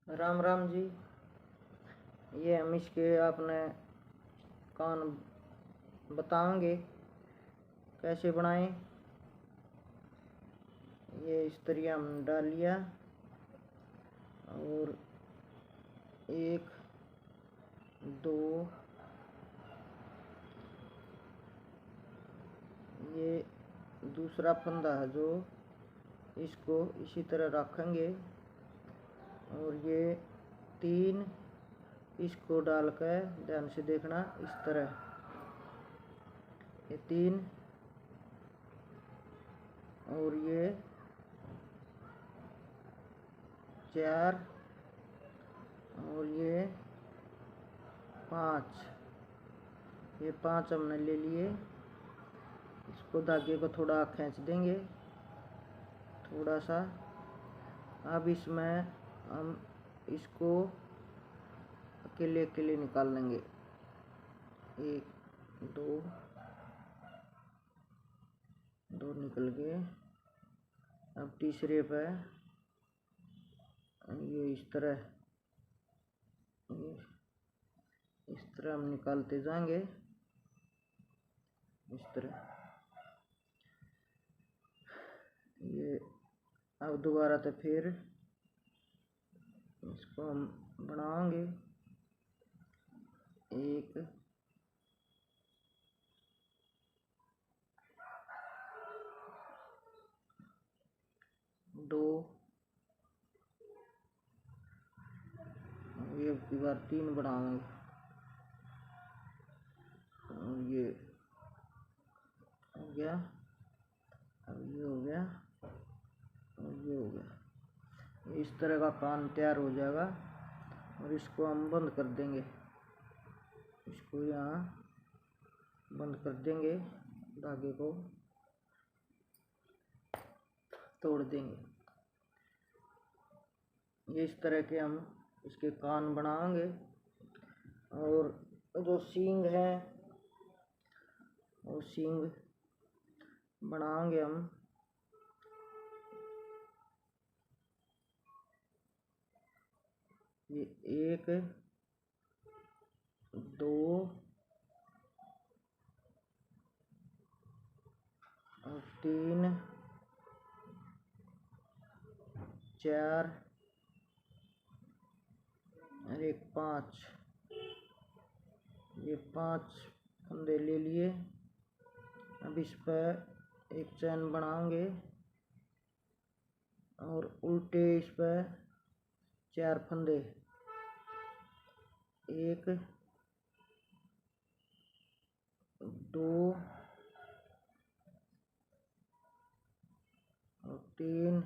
राम राम जी। ये हम इसके आपने कान बताएंगे कैसे बनाएं। ये इस तरह हम डाल लिया और 1 2 ये दूसरा फंदा है जो इसको इसी तरह रखेंगे और ये 3 इसको डालकर ध्यान से देखना इस तरह ये 3 और ये 4 और ये 5 ये 5 हमने ले लिए। इसको धागे को थोड़ा खींच देंगे थोड़ा सा। अब इसमें हम इसको अकेले अकेले निकाल लेंगे। 1 2 निकल गए। अब तीसरे पे ये इस तरह हम निकालते जाएंगे इस तरह। ये अब दोबारा तो फिर इसको हम बनाएंगे 1 2 ये की बार 3 बनाएंगे और ये हो गया। अब ये हो गया और ये हो गया। इस तरह का कान तैयार हो जाएगा और इसको हम बंद कर देंगे। इसको यहाँ बंद कर देंगे, धागे को तोड़ देंगे। ये इस तरह के हम इसके कान बनाएंगे और जो सींग है वो सींग बनाएंगे हम। ये 1 2 और 3 4 और 1 5 ये 5 फंदे ले लिए। अब इस पर एक चैन बनाएंगे और उल्टे इस पर 4 फंदे 1 2 और 3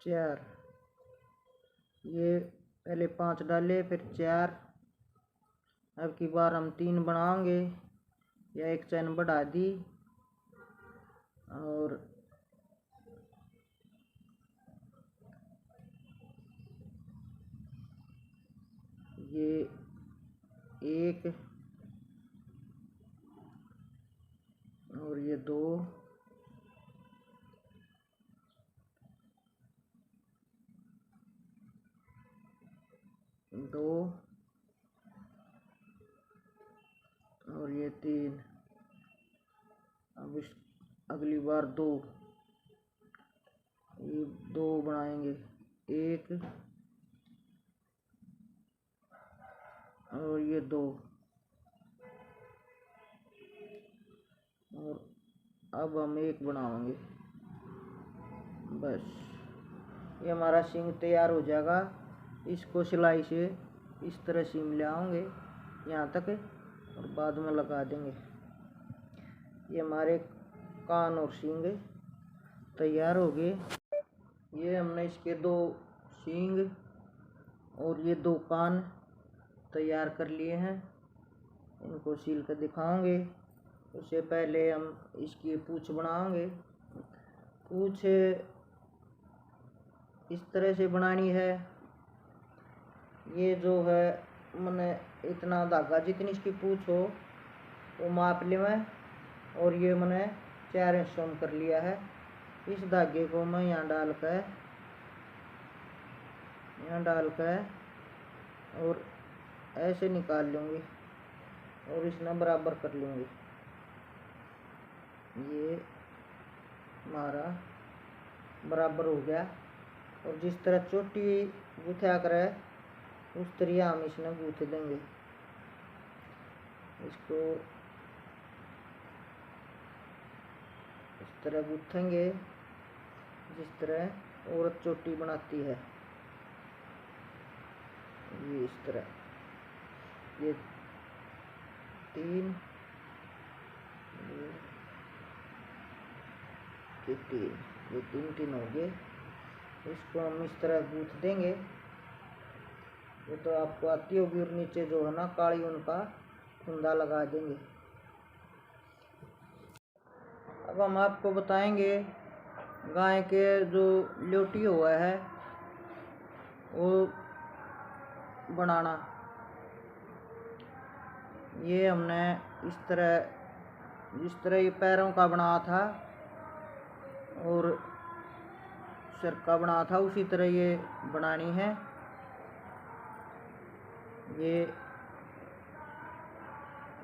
4 ये पहले 5 डाले फिर 4। अब की बार हम 3 बनाएंगे या एक चैन बढ़ा दी और ये 1 और ये 2 और ये 3। अब इस अगली बार 2 ये 2 बनाएंगे 1 और ये 2 और अब हम 1 बनाएंगे। बस ये हमारा सींग तैयार हो जाएगा। इसको सिलाई से इस तरह सीम ले आएंगे यहाँ तक और बाद में लगा देंगे। ये हमारे कान और सींग तैयार हो गए। ये हमने इसके 2 सींग और ये 2 कान तैयार कर लिए हैं। इनको सील कर दिखाएंगे। उससे पहले हम इसकी पूँछ बनाएंगे। पूँछ इस तरह से बनानी है। ये जो है मैंने इतना धागा जितनी इसकी पूँछ हो वो माप लिया और ये मैंने 4 हिस्सों में कर लिया है। इस धागे को मैं यहाँ डाल कर और ऐसे निकाल लूँगी और इसमें बराबर कर लूँगी। ये हमारा बराबर हो गया। और जिस तरह चोटी गूंथा करे उस तरह हम इसमें गूंथ देंगे। इसको इस तरह गूंथेंगे जिस तरह औरत चोटी बनाती है। ये इस तरह ये 3 ये 3 हो गए। इसको हम इस तरह गूंथ देंगे। ये तो आपको आती होगी। और नीचे जो है ना काली उनका फुंदा लगा देंगे। अब हम आपको बताएंगे गाय के जो ल्योटी हुआ है वो बनाना। ये हमने जिस तरह ये पैरों का बना था और सिर का बना था उसी तरह ये बनानी है। ये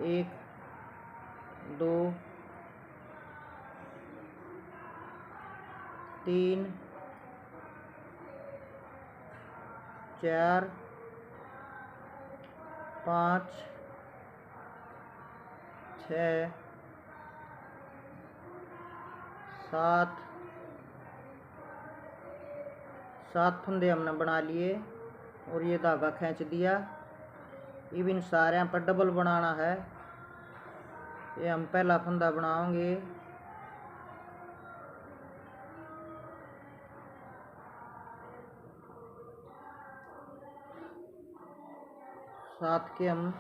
1 2 3 4 5 6 7 फंदे हमने बना लिए और ये धागा खींच दिया। अब इन सारे पर डबल बनाना है। ये हम पहला फंदा बनाएंगे। साथ के हम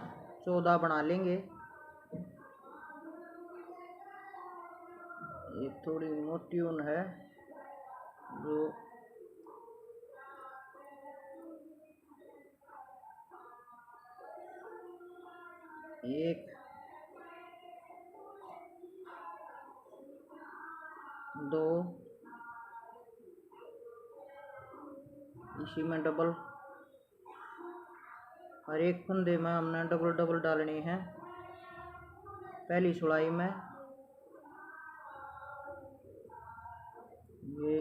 14 बना लेंगे। ये थोड़ी मोटी ऊन है जो 1 2 इसी में डबल हर एक फंदे में हमने डबल डालनी है। पहली सिलाई में ये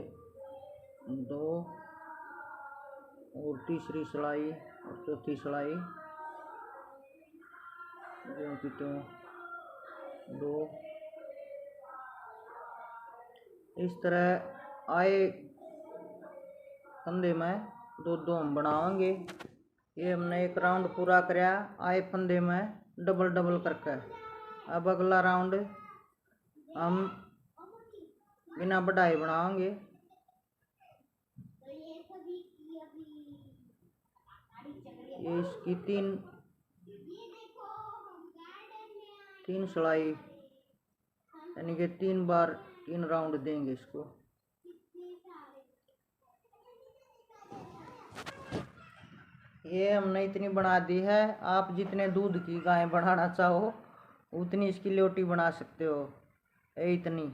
2 और तीसरी सिलाई और चौथी सिलाई जो कि तो 2 इस तरह आए फंदे में 2 हम बनाएंगे। ये हमने एक राउंड पूरा कराया आए फंदे में डबल करके। अब अगला राउंड हम बिना बढ़ाई बनाएंगे। ये इसकी 3 सिलाई यानी कि 3 बार 3 राउंड देंगे इसको। ये हमने इतनी बना दी है। आप जितने दूध की गाय बढ़ाना चाहो उतनी इसकी ल्योटी बना सकते हो। ये इतनी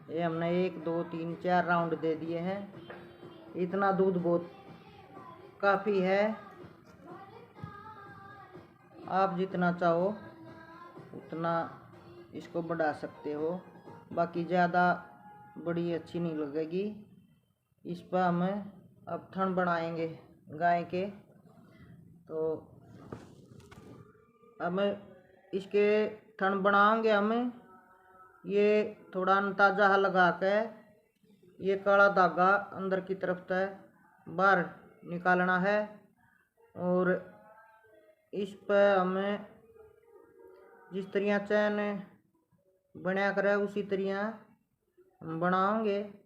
ये हमने 1 2 3 4 राउंड दे दिए हैं। इतना दूध बहुत काफ़ी है। आप जितना चाहो उतना इसको बढ़ा सकते हो। बाकी ज़्यादा बड़ी अच्छी नहीं लगेगी। इस पर हम अब थन बनाएंगे गाय के। तो अब इसके थन बनाएंगे हम। ये थोड़ा अंदाजा लगा के ये काला धागा अंदर की तरफ तक बाहर निकालना है। और इस पर हमें जिस तरह चैन बनाया करे उसी तरह हम बनाएंगे।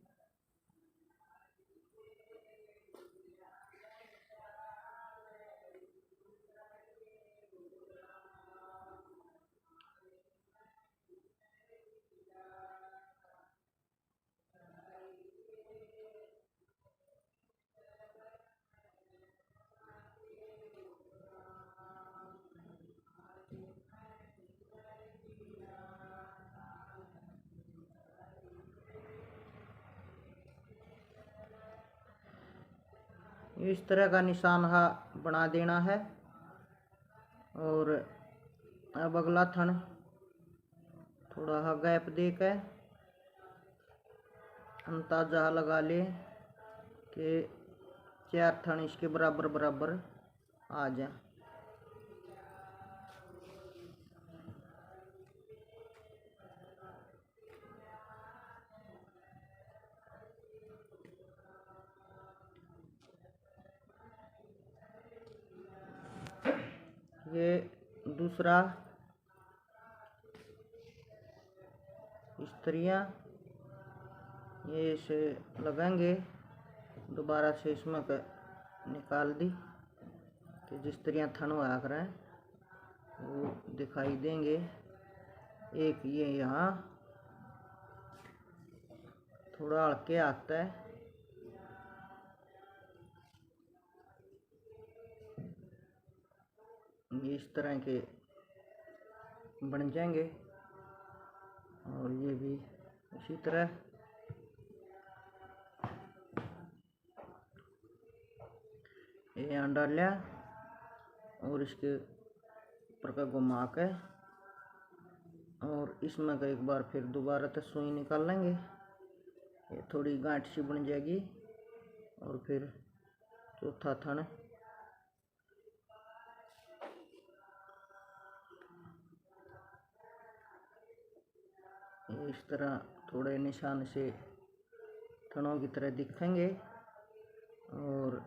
इस तरह का निशान हा बना देना है। और अब अगला थन थोड़ा हा गैप देकर अंदाजा लगा ले कि 4 थन इसके बराबर बराबर आ जाए। ये दूसरा स्त्रियाँ ये इसे लगाएंगे। दोबारा से इसमें निकाल दी कि जिस तरह थन हुआ करें वो दिखाई देंगे। एक ये यहाँ थोड़ा हल्के आता है, ये इस तरह के बन जाएंगे। और ये भी इसी तरह ये यहाँ डाल लिया और इसके ऊपर का घुमा के और इसमें का एक बार फिर दोबारा से सुई निकाल लेंगे। ये थोड़ी गांठ सी बन जाएगी। और फिर चौथा थन इस तरह थोड़े निशान से थनों की तरह दिखेंगे। और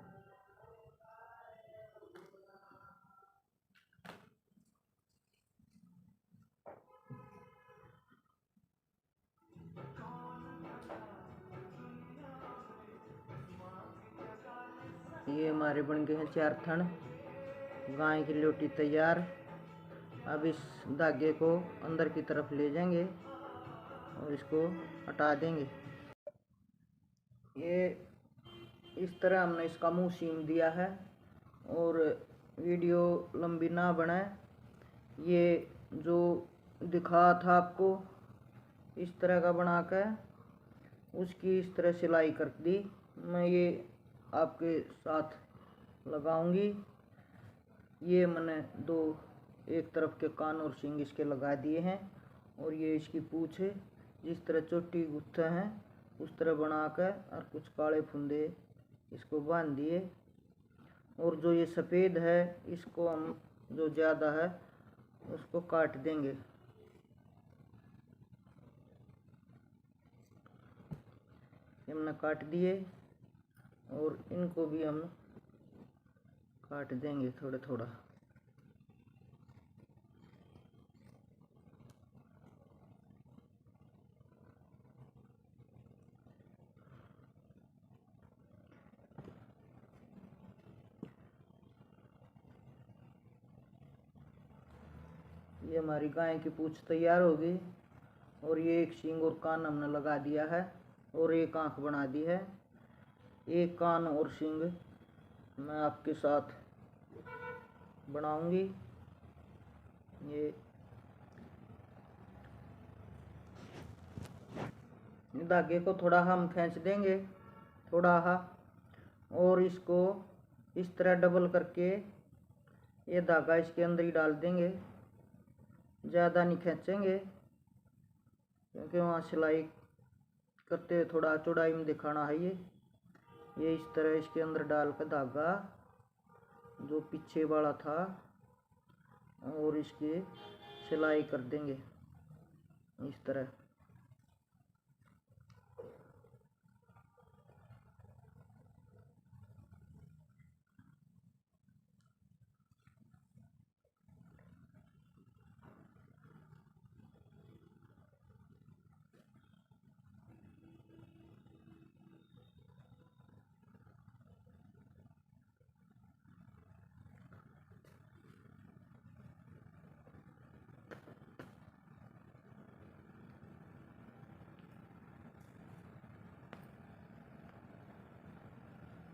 ये हमारे बन गए हैं 4 थन। गाय की लोटी तैयार। अब इस धागे को अंदर की तरफ ले जाएंगे और इसको हटा देंगे। ये इस तरह हमने इसका मुंह सीम दिया है। और वीडियो लंबी ना बने, ये जो दिखा था आपको इस तरह का बनाकर उसकी इस तरह सिलाई कर दी। मैं ये आपके साथ लगाऊंगी। ये मैंने एक तरफ के कान और सींग इसके लगा दिए हैं। और ये इसकी पूँछ है, जिस तरह चोटी गुत्थे हैं उस तरह बनाकर और कुछ काले फुंदे इसको बांध दिए। और जो ये सफ़ेद है इसको हम जो ज़्यादा है उसको काट देंगे। हमने काट दिए और इनको भी हम काट देंगे थोड़ा थोड़ा। ये हमारी गाय की पूँछ तैयार हो गई। और ये एक सींग और कान हमने लगा दिया है और एक आँख बना दी है। एक कान और सींग मैं आपके साथ बनाऊंगी। ये धागे को थोड़ा हम खींच देंगे थोड़ा और इसको इस तरह डबल करके ये धागा इसके अंदर ही डाल देंगे। ज़्यादा नहीं खींचेंगे क्योंकि वहाँ सिलाई करते हुए थोड़ा चौड़ाई में दिखाना है। ये इस तरह इसके अंदर डाल कर धागा जो पीछे वाला था और इसकी सिलाई कर देंगे इस तरह।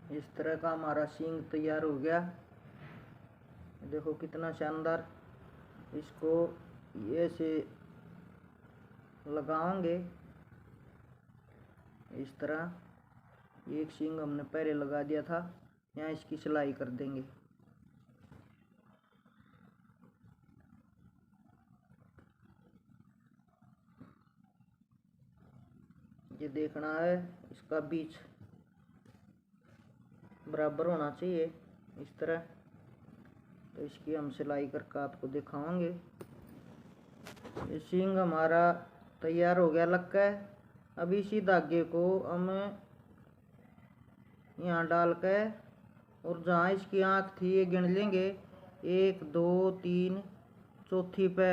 इस तरह का हमारा सींग तैयार हो गया। देखो कितना शानदार। इसको ये से लगाएंगे इस तरह। एक सींग हमने पहले लगा दिया था, यहाँ इसकी सिलाई कर देंगे। ये देखना है इसका बीच बराबर होना चाहिए इस तरह। तो इसकी हम सिलाई करके आपको दिखाएंगे। ये सींग हमारा तैयार हो गया लग का। अब इसी धागे को हम यहाँ डाल के और जहाँ इसकी आँख थी ये गिन लेंगे, 1 2 3, चौथी पे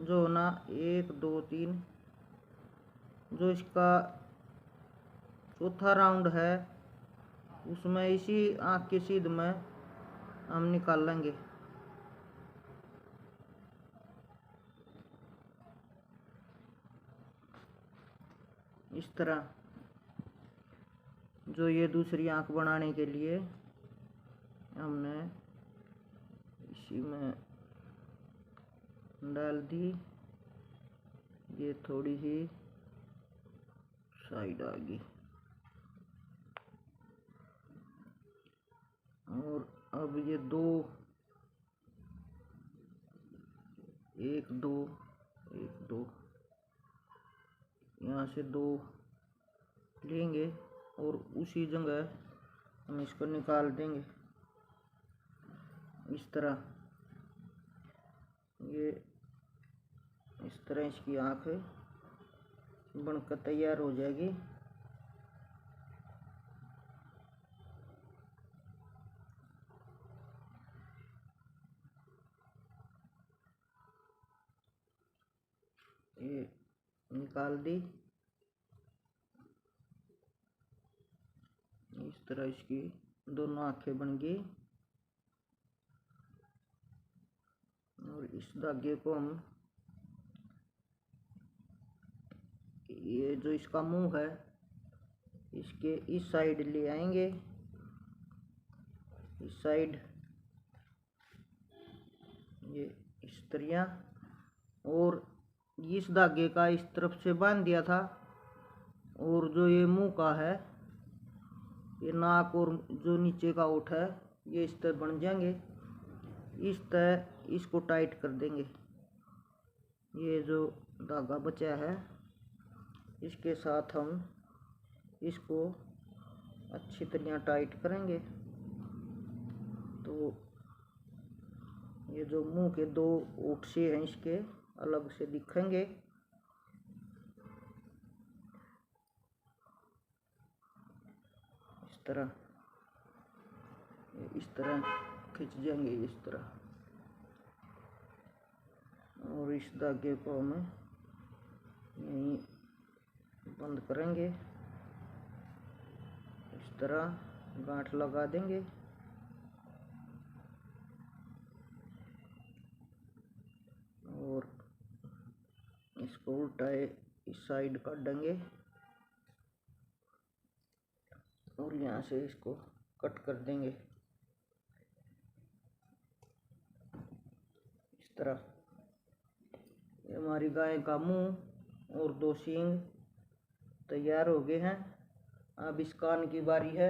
जो ना 1 2 3, जो इसका चौथा राउंड है उसमें इसी आँख के सीध में हम निकाल लेंगे। इस तरह जो ये दूसरी आँख बनाने के लिए हमने इसी में डाल दी। ये थोड़ी सी साइड आ गई और अब ये 2 1 2 1 2 यहाँ से 2 लेंगे और उसी जगह हम इसको निकाल देंगे। इस तरह ये इस तरह इसकी आँख बनकर तैयार हो जाएगी। ये निकाल दी। इस तरह इसकी दोनों आँखें बन गई और इस धागे को हम ये जो इसका मुंह है इसके इस साइड ले आएंगे, इस साइड ये इस तरह, और इस धागे का इस तरफ से बांध दिया था। और जो ये मुंह का है, ये नाक और जो नीचे का ओठ है ये इस तरह बन जाएंगे। इस तरह इसको टाइट कर देंगे। ये जो धागा बचा है इसके साथ हम इसको अच्छी तरह टाइट करेंगे। तो ये जो मुंह के 2 ओठ से हैं इसके अलग से दिखेंगे। इस तरह खिंच जाएंगे इस तरह, और इस धागे को हम यहीं बंद करेंगे। इस तरह गांठ लगा देंगे और इसको उल्टाए इस साइड काटेंगे और यहाँ से इसको कट कर देंगे इस तरह। ये हमारी गाय का मुंह और 2 सींग तैयार हो गए हैं। अब इस कान की बारी है।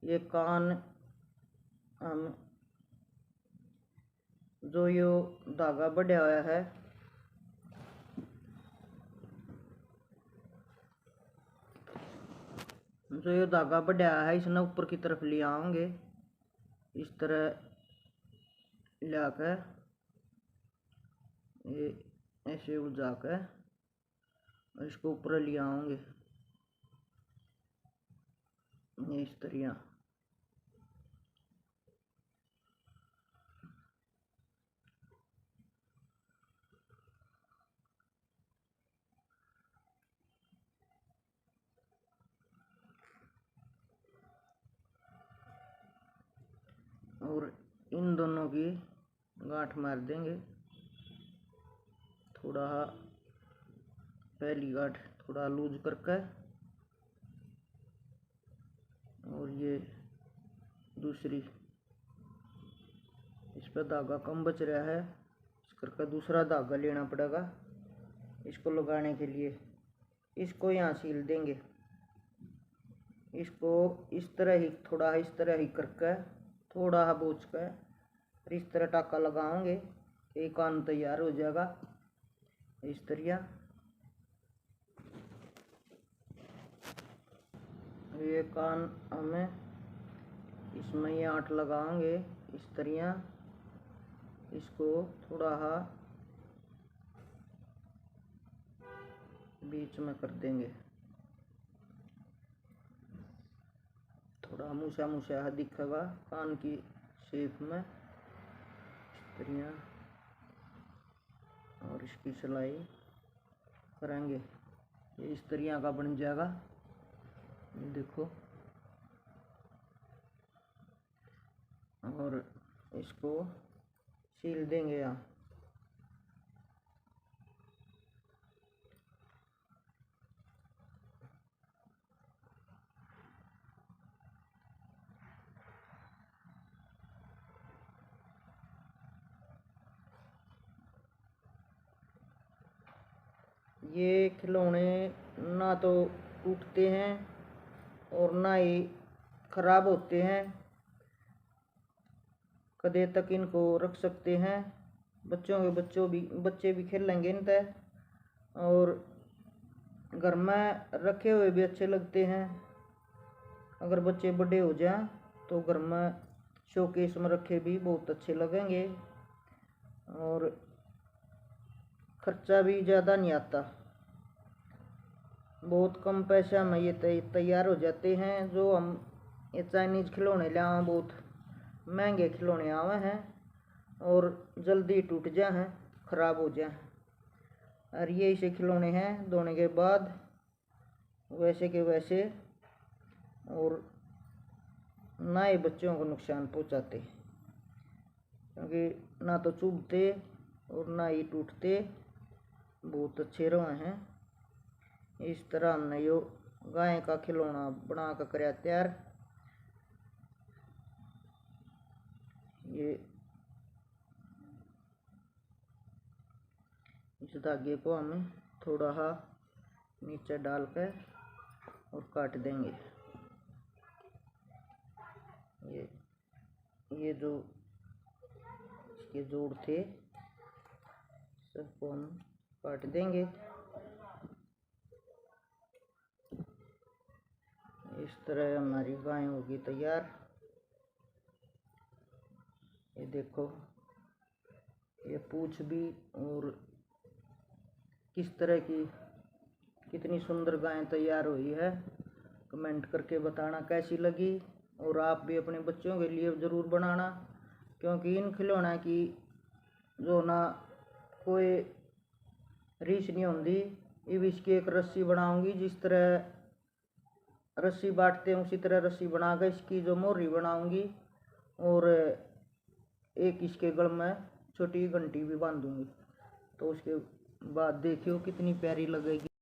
ये कान हम जो यो धागा बढ़ा हुआ है इसने ऊपर की तरफ ले आएंगे। इस तरह लाकर ये ऐसे उलझा कर इसको ऊपर ले आएंगे इस तरह। और इन दोनों की गांठ मार देंगे। थोड़ा पहली गांठ थोड़ा लूज करके और ये दूसरी, इस पर धागा कम बच रहा है, इस करके दूसरा धागा लेना पड़ेगा इसको लगाने के लिए। इसको यहाँ सील देंगे इसको इस तरह ही थोड़ा इस तरह ही करके थोड़ा बोझ कर इस तरह टाका लगाओगे, एक कान तैयार हो जाएगा इस तरह। ये कान हमें इसमें ये आठ लगाओगे इस तरह, इसको थोड़ा बीच में कर देंगे, थोड़ा मूसा मूसा दिखेगा कान की शेप में इस तरह, और इसकी सिलाई करेंगे। ये इस तरह का बन जाएगा, देखो। और इसको सील देंगे यहाँ। ये खिलौने ना तो टूटते हैं और ना ही खराब होते हैं, कदे तक इनको रख सकते हैं। बच्चे भी खेल लेंगे इन तय, और घर में रखे हुए भी अच्छे लगते हैं। अगर बच्चे बड़े हो जाएं तो घर में शोकेस में रखे भी बहुत अच्छे लगेंगे, और खर्चा भी ज़्यादा नहीं आता, बहुत कम पैसा में ये तैयार हो जाते हैं। जो हम ये चाइनीज़ खिलौने ले आए, बहुत महंगे खिलौने आए हैं और जल्दी टूट जाए हैं, ख़राब हो जाए। और ये ऐसे खिलौने हैं धोने के बाद वैसे के वैसे, और ना ही बच्चों को नुकसान पहुंचाते, क्योंकि ना तो चुभते और ना ही टूटते, बहुत अच्छे रहे हैं। इस तरह हमने यो गाय का खिलौना बना कर कराया तैयार। ये इस धागे को हमें थोड़ा नीचे डालकर और काट देंगे। ये जो इसके जोड़ थे सबको हम काट देंगे। इस तरह हमारी गाय होगी तैयार। ये देखो, ये पूंछ भी, और किस तरह की कितनी सुंदर गाय तैयार हुई है। कमेंट करके बताना कैसी लगी, और आप भी अपने बच्चों के लिए ज़रूर बनाना, क्योंकि इन खिलौना की जो ना कोई रीस नहीं होती। अब इसकी एक रस्सी बनाऊंगी, जिस तरह रस्सी बांटते हैं उसी तरह रस्सी बनाकर इसकी जो मोहरी बनाऊंगी, और एक इसके गल में छोटी घंटी भी बांधूंगी। तो उसके बाद देखियो कितनी प्यारी लगेगी।